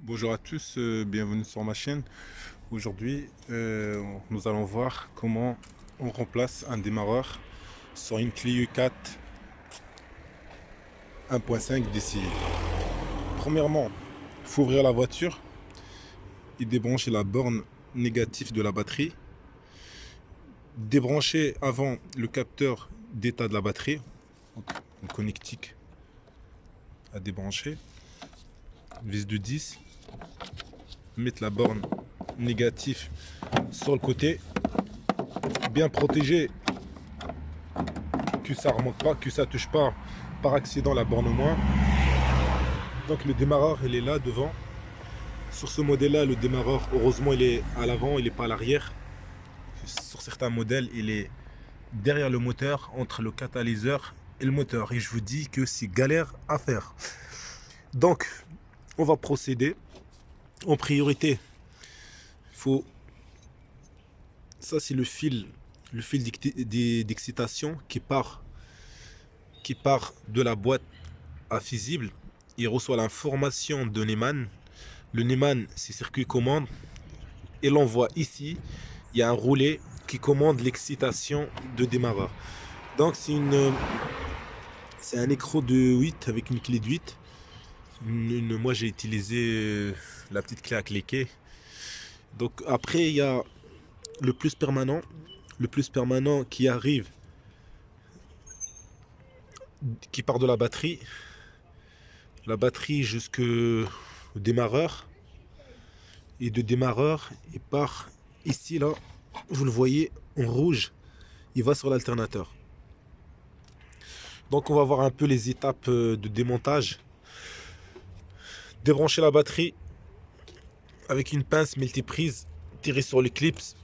Bonjour à tous, bienvenue sur ma chaîne. Aujourd'hui, nous allons voir comment on remplace un démarreur sur une Clio 4 1.5 DCI. Premièrement, il faut ouvrir la voiture et débrancher la borne négative de la batterie. Débrancher avant le capteur d'état de la batterie, donc une connectique à débrancher, vis de 10, mettre la borne négative sur le côté, bien protégé, que ça remonte pas, que ça touche pas par accident la borne au moins. Donc le démarreur il est là devant. Sur ce modèle là, le démarreur heureusement il est à l'avant, il n'est pas à l'arrière. Sur certains modèles il est derrière le moteur, entre le catalyseur et le moteur, et je vous dis que c'est galère à faire. Donc on va procéder en priorité. Il faut, ça c'est le fil d'excitation qui part de la boîte à fusible. Il reçoit l'information de Neumann. Le Neumann, c'est circuit commande, et l'envoie ici. Il y a un roulet qui commande l'excitation de démarreur. Donc c'est un écrou de 8 avec une clé de 8. Moi j'ai utilisé la petite clé à cliquer. Donc après il y a le plus permanent. Le plus permanent qui arrive, qui part de la batterie jusqu'au démarreur. Et de démarreur, il part ici là, vous le voyez en rouge, il va sur l'alternateur. Donc on va voir un peu les étapes de démontage. Débrancher la batterie avec une pince multiprise, tirer sur les clips,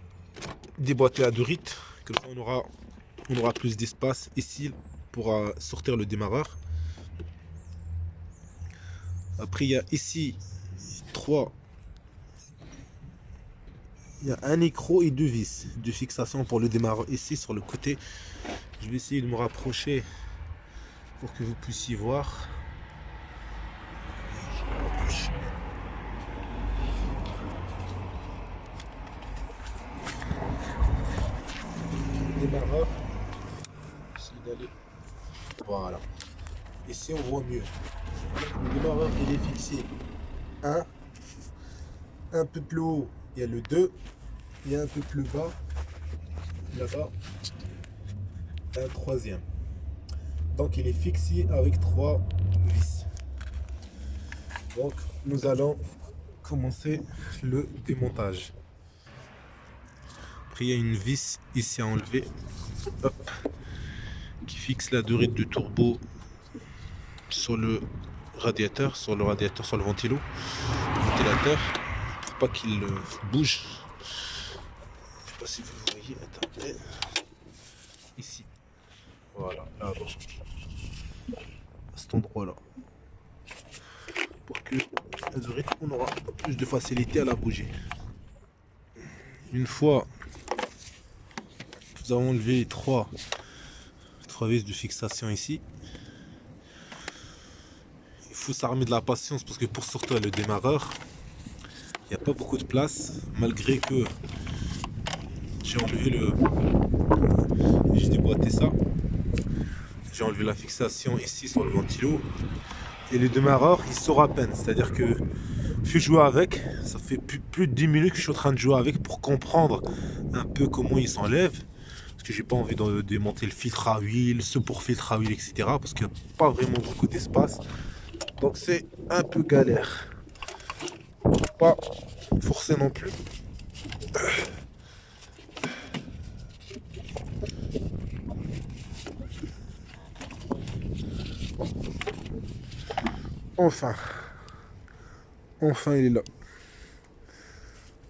déboîter la durite, comme ça on aura plus d'espace ici pour sortir le démarreur. Après il y a ici trois, il y a un écrou et deux vis de fixation pour le démarreur ici sur le côté. Je vais essayer de me rapprocher pour que vous puissiez voir. Démarreur, d'aller, voilà, ici on voit mieux. Le démarreur il est fixé un peu plus haut il y a le 2, et un peu plus bas là-bas un troisième. Donc il est fixé avec trois vis. Donc nous allons commencer le démontage. Après il y a une vis ici à enlever. Hop, qui fixe la durée du turbo sur le radiateur, sur le ventilateur, pour pas qu'il bouge. Je sais pas si vous voyez, attendez, ici, voilà, là-bas, à cet endroit là, pour que la durée, on aura plus de facilité à la bouger. Une fois nous avons enlevé les trois vis de fixation ici, il faut s'armer de la patience parce que pour sortir le démarreur, il n'y a pas beaucoup de place, malgré que j'ai enlevé j'ai déboîté ça. J'ai enlevé la fixation ici sur le ventilo. Et le démarreur, il sort à peine. C'est-à-dire que je suis joué avec. Ça fait plus de 10 minutes que je suis en train de jouer avec pour comprendre un peu comment il s'enlève. Parce que j'ai pas envie de démonter le filtre à huile, ce pour filtre à huile, etc. Parce qu'il n'y a pas vraiment beaucoup d'espace. Donc c'est un peu galère. Pas forcé non plus. Enfin. Enfin il est là.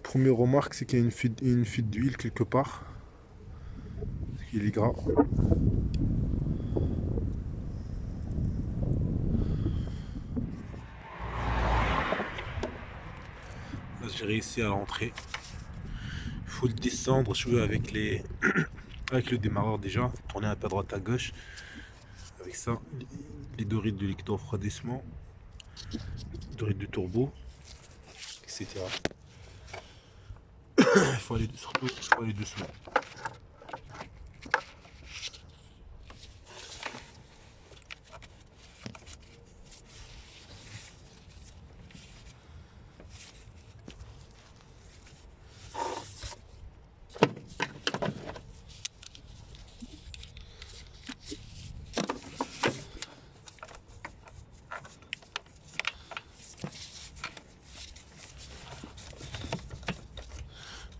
Première remarque, c'est qu'il y a une fuite d'huile quelque part. Il est gras. Là, j'ai réussi à rentrer. Il faut le descendre, jouer avec avec le démarreur déjà, tourner un peu à droite à gauche. Avec ça, les deux rides de liquide refroidissement, deux rides du turbo. etc. Il faut aller surtout, il faut aller doucement.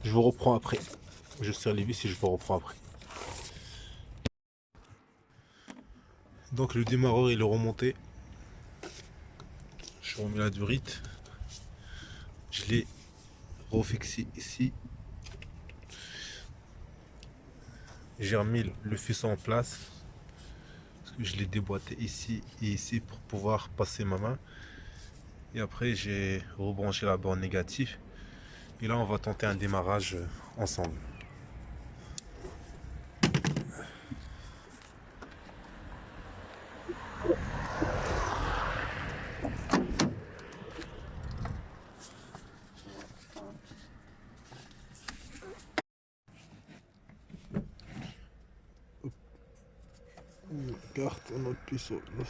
Je vous reprends après. Je serre les vis et je vous reprends après. Donc le démarreur il est remonté. Je remets la durite. Je l'ai refixé ici. J'ai remis le faisceau en place. Parce que je l'ai déboîté ici et ici pour pouvoir passer ma main. Et après j'ai rebranché la borne négative. Et là on va tenter un démarrage ensemble. On carte, on appuie sur le